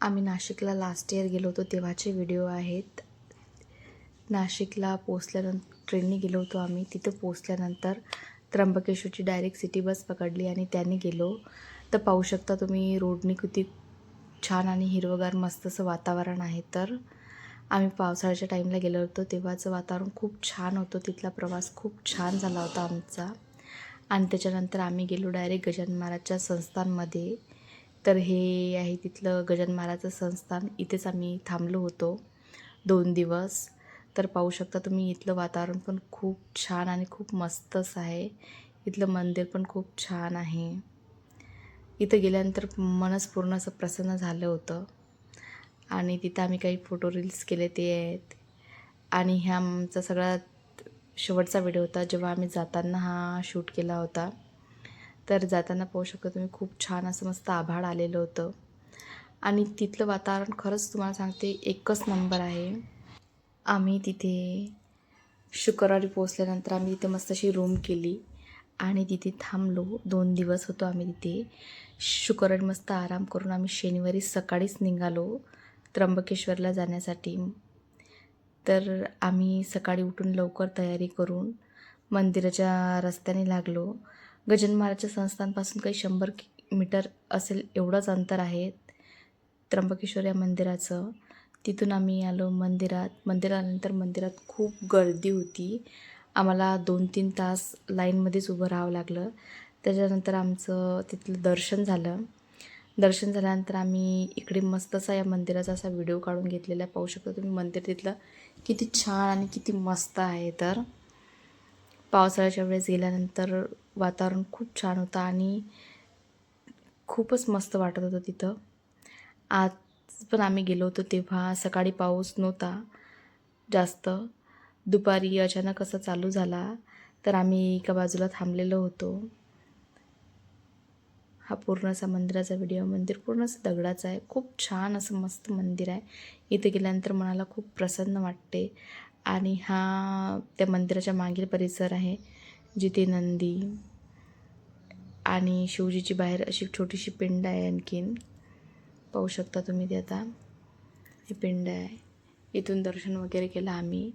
आम्ही नाशिकला last year गेलो होतो तेव्हाचे व्हिडिओ आहेत. नाशिकला पोचल्यानंतर ट्रेनने गेलो होतो आम्ही. तिथं पोचल्यानंतर त्र्यंबकेश्वरची डायरेक्ट सिटी बस पकडली आणि त्याने गेलो. तर पाहू शकता तुम्ही रोडने किती छान आणि हिरवगार मस्त असं वातावरण आहे. तर आम्ही पावसाळ्याच्या टाईमला गेलो होतो तेव्हाचं वातावरण खूप छान होतं. तिथला प्रवास खूप छान झाला होता आमचा. आणि त्याच्यानंतर आम्ही गेलो डायरेक्ट गजानन महाराजच्या संस्थानमध्ये. तर हे आहे तिथलं गजानन महाराजचं संस्थान. इथेच आम्ही थांबलो होतो 2 दिवस. तर पाहू शकता तुम्ही इथलं वातावरण पण खूप छान आणि खूप मस्तच आहे. इथलं मंदिर पण खूप छान आहे. इथं गेल्यानंतर मनच पूर्ण असं प्रसन्न झालं होतं. आणि तिथं आम्ही काही फोटो रील्स केले ते आहेत. आणि ह्या आमचा सगळ्यात शेवटचा व्हिडिओ होता जेव्हा आम्ही जाताना हा शूट केला होता. तर जाताना पाहू शकता तुम्ही खूप छान असं मस्त आभाळ आलेलं होतं. आणि तिथलं वातावरण खरंच तुम्हाला सांगते एकच नंबर आहे. आम्ही तिथे शुक्रवारी पोचल्यानंतर आम्ही तिथे मस्त अशी रूम केली आणि तिथे थांबलो. 2 दिवस होतो आम्ही तिथे. शुक्रवारी मस्त आराम करून आम्ही शनिवारी सकाळीच निघालो त्र्यंबकेश्वरला जाण्यासाठी. तर आम्ही सकाळी उठून लवकर तयारी करून मंदिराच्या रस्त्याने लागलो. गजानन महाराजच्या संस्थानपासून काही 100 मीटर असेल एवढंच अंतर आहे त्र्यंबकेश्वर या मंदिराचं. तिथून आम्ही आलो मंदिरात. मंदिरानंतर मंदिरात खूप गर्दी होती. आम्हाला 2-3 तास लाईनमध्येच उभं राहावं लागलं. त्याच्यानंतर आमचं तिथलं दर्शन झालं. दर्शन झाल्यानंतर आम्ही इकडे मस्त असा या मंदिराचा असा व्हिडिओ काढून घेतलेला आहे. पाहू शकता तुम्ही मंदिर तिथलं किती छान आणि किती मस्त आहे. तर पावसाळ्याच्या वेळेस गेल्यानंतर वातावरण खूप छान होतं आणि खूपच मस्त वाटत होतं तिथं. आज पण आम्ही गेलो होतो तेव्हा सकाळी पाऊस नव्हता जास्त. दुपारी अचानक असा चालू झाला. तर आम्ही एका बाजूला थांबलेलो होतो. हा पूर्ण असा मंदिराचा व्हिडिओ. मंदिर पूर्ण असं दगडाचं आहे. खूप छान असं मस्त मंदिर आहे. इथे गेल्यानंतर मनाला खूप प्रसन्न वाटते. आणि हा त्या मंदिराच्या मागील परिसर आहे जिथे नंदी आणि शिवजीची बाहेर अशी छोटीशी पिंड आहे. आणखीन पाहू शकता तुम्ही ते आता. ही पिंड आहे. इथून दर्शन वगैरे केलं आम्ही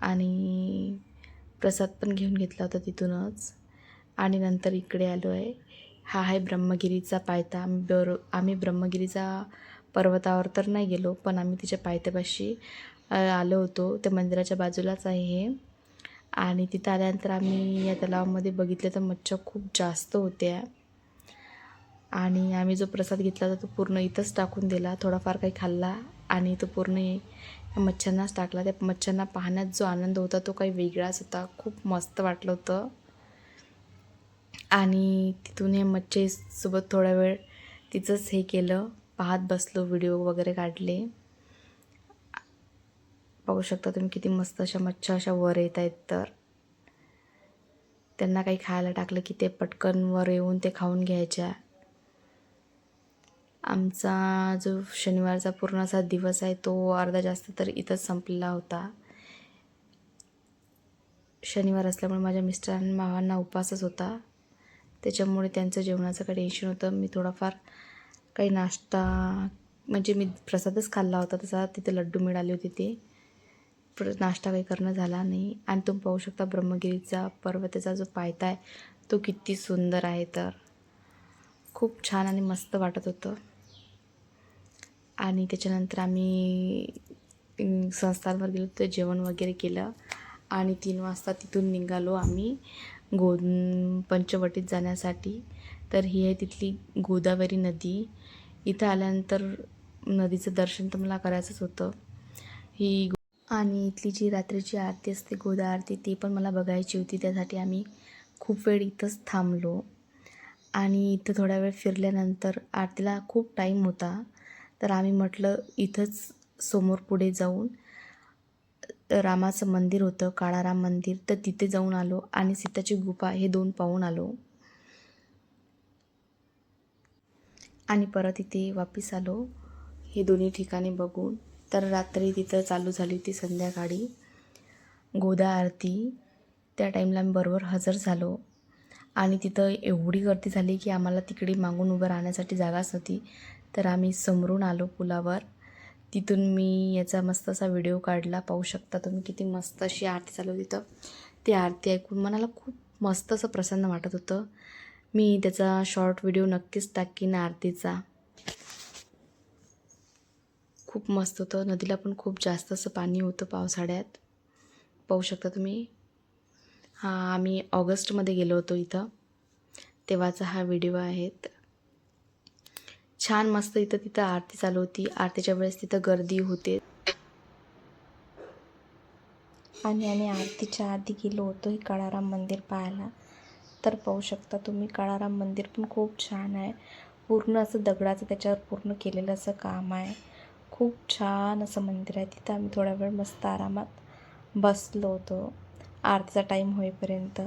आणि प्रसाद पण घेऊन घेतला होता तिथूनच. आणि नंतर इकडे आलो आहे. हा आहे ब्रह्मगिरीचा पायथा. आम्ही ब्रह्मगिरीचा पर्वतावर तर नाही गेलो पण आम्ही तिच्या पायथ्यापाशी आलो होतो. त्या मंदिराच्या बाजूलाच आहे हे. आणि तिथं आल्यानंतर आम्ही या तलावामध्ये बघितलं तर मच्छा खूप जास्त होत्या. आणि आम्ही जो प्रसाद घेतला होता तो पूर्ण इथंच टाकून दिला. थोडाफार काही खाल्ला आणि तो पूर्ण मच्छ्यांनाच टाकला. त्या मच्छ्यांना पाहण्यात जो आनंद होता तो काही वेगळाच होता. खूप मस्त वाटलं होतं. आणि तिथून हे मच्छीसोबत थोडा वेळ तिचंच हे केलं, पाहत बसलो, व्हिडिओ वगैरे काढले. पाहू शकता तुम्ही किती मस्त अशा मच्छ्या अशा वर येत आहेत. तर त्यांना काही खायला टाकलं की ते पटकन वर येऊन ते खाऊन घ्यायच्या. आमचा जो शनिवारचा पूर्ण असा दिवस आहे तो अर्धा जास्त तर इथंच संपलेला होता. शनिवार असल्यामुळे माझ्या मिस्टरांना भावांना उपवासच होता. त्याच्यामुळे त्यांचं जेवणाचं काही टेन्शन होतं. मी थोडाफार काही नाश्ता म्हणजे मी प्रसादच खाल्ला होता तसा. तिथे लड्डू मिळाले होते ते नाश्ता काही करणं झाला नाही. आणि तुम्ही पाहू शकता ब्रह्मगिरीचा पर्वताचा जो पायथा आहे तो किती सुंदर आहे. तर खूप छान आणि मस्त वाटत होतं. आणि त्याच्यानंतर आम्ही संस्थानवर गेलो तर जेवण वगैरे केलं आणि 3 वाजता तिथून निघालो आम्ही पंचवटीत जाण्यासाठी. तर ही आहे तिथली गोदावरी नदी. इथं आल्यानंतर नदीचं दर्शन तर मला करायचंच होतं. आणि इथली जी रात्रीची आरती असते गोदा आरती ती पण मला बघायची होती. त्यासाठी आम्ही खूप वेळ इथंच थांबलो. आणि इथं थोडा वेळ फिरल्यानंतर आरतीला खूप टाईम होता. तर आम्ही म्हटलं इथंच समोर पुढे जाऊन रामाचं मंदिर होतं, काळाराम मंदिर, तर तिथे जाऊन आलो आणि सीताची गुफा हे 2 पाहून आलो. आणि परत इथे वापस आलो हे दोन्ही ठिकाणी बघून. तर रात्री तिथं चालू झाली होती संध्याकाळी गोदा आरती. त्या टाईमला आम्ही बरोबर हजर झालो. आणि तिथं एवढी गर्दी झाली की आम्हाला तिकडे मागून उभं राहण्यासाठी जागाच नव्हती. तर आम्ही समोरून आलो पुलावर. तिथून मी याचा मस्त असा व्हिडिओ काढला. पाहू शकता तुम्ही किती मस्त अशी आरती चालू होती. तिथं ती आरती ऐकून मनाला खूप मस्त असं प्रसन्न वाटत होतं. मी त्याचा शॉर्ट व्हिडिओ नक्कीच टाकीन आरतीचा. खूप मस्त होतं. नदीला पण खूप जास्त असं पाणी होतं पावसाळ्यात. पाहू शकता तुम्ही. आम्ही ऑगस्टमध्ये गेलो होतो इथं, तेव्हाचा हा व्हिडिओ आहे. छान मस्त तिथं आरती चालू होती. आरतीच्या वेळेस तिथं गर्दी होते. आणि आरतीच्या आधी गेलो होतो ही काळाराम मंदिर पाहायला. तर पाहू शकता तुम्ही, काळाराम मंदिर पण खूप छान आहे. पूर्ण असं दगडाचं त्याच्यावर पूर्ण केलेलं असं काम आहे. खूप छान असं मंदिर आहे. तिथं आम्ही थोडा वेळ मस्त आरामात बसलो होतो आरतीचा टाईम होईपर्यंत.